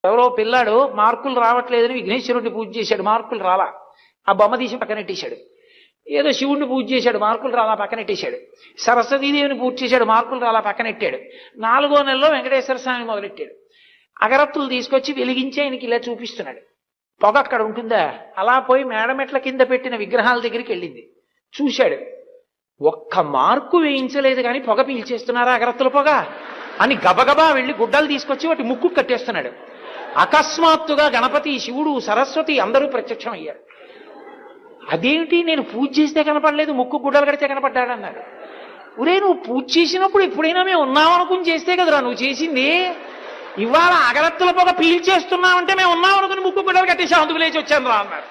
ఎవరో పిల్లాడు మార్కులు రావట్లేదని విఘ్నేశ్వరుడిని పూజ చేశాడు, మార్కులు రాలా. ఆ బొమ్మ తీసి పక్కనెట్టేశాడు. ఏదో శివుడిని పూజ చేశాడు, మార్కులు రాలా, పక్కనెట్టేశాడు. సరస్వతీదేవిని పూజ చేశాడు, మార్కులు రాలా, పక్కనెట్టాడు. 4వ నెలలో వెంకటేశ్వర స్వామి మొదలెట్టాడు. అగరత్తులు తీసుకొచ్చి వెలిగించి ఆయనకి ఇలా చూపిస్తున్నాడు. పొగ అక్కడ ఉంటుందా? అలా పోయి మేడమెట్ల కింద పెట్టిన విగ్రహాల దగ్గరికి వెళ్ళింది. చూశాడు, ఒక్క మార్కు వేయించలేదు కానీ పొగ పీల్చేస్తున్నారా అగరత్తుల పొగ అని గబగబా వెళ్ళి గుడ్డలు తీసుకొచ్చి వాటి ముక్కు కట్టేస్తున్నాడు. అకస్మాత్తుగా గణపతి, శివుడు, సరస్వతి అందరూ ప్రత్యక్షం అయ్యారు. అదేమిటి, నేను పూజ చేస్తే కనపడలేదు, ముక్కు గుడ్డలు కడితే కనపడ్డాడన్నాడు. ఒరే, నువ్వు పూజ చేసినప్పుడు ఎప్పుడైనా మేము ఉన్నామనుకుని చేస్తే కదరా నువ్వు చేసింది. ఇవాళ అగరత్తుల పొగ పీల్చేస్తున్నావంటే మేము ఉన్నామనుకుని ముక్కు గుడ్డలు కట్టేసి అందుకు లేచి వచ్చాను రా అన్నాడు.